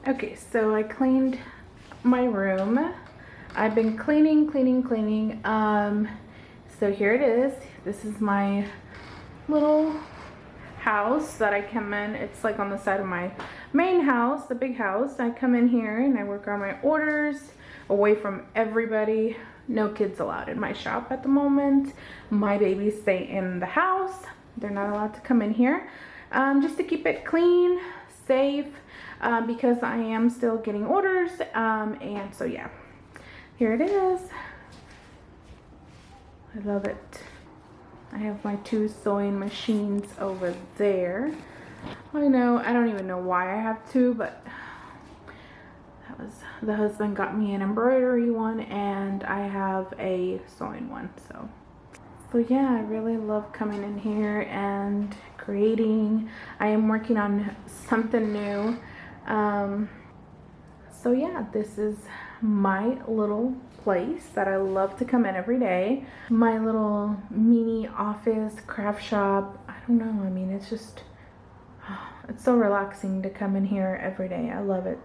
Okay, so I cleaned my room. I've been cleaning. So here it is. This is my little house that I come in. It's like on the side of my main house, the big house. I come in here and I work on my orders away from everybody. No kids allowed in my shop at the moment. My babies stay in the house. They're not allowed to come in here. Just to keep it clean, safe, because I am still getting orders. And so yeah, here it is. I love it. I have my 2 sewing machines over there. I know, I don't even know why I have 2, but that was, the husband got me an embroidery one and I have a sewing one. So yeah, I really love coming in here and creating. I am working on something new. So yeah, this is my little place that I love to come in every day. My little mini office, craft shop. I don't know, I mean, it's just, it's so relaxing to come in here every day. I love it.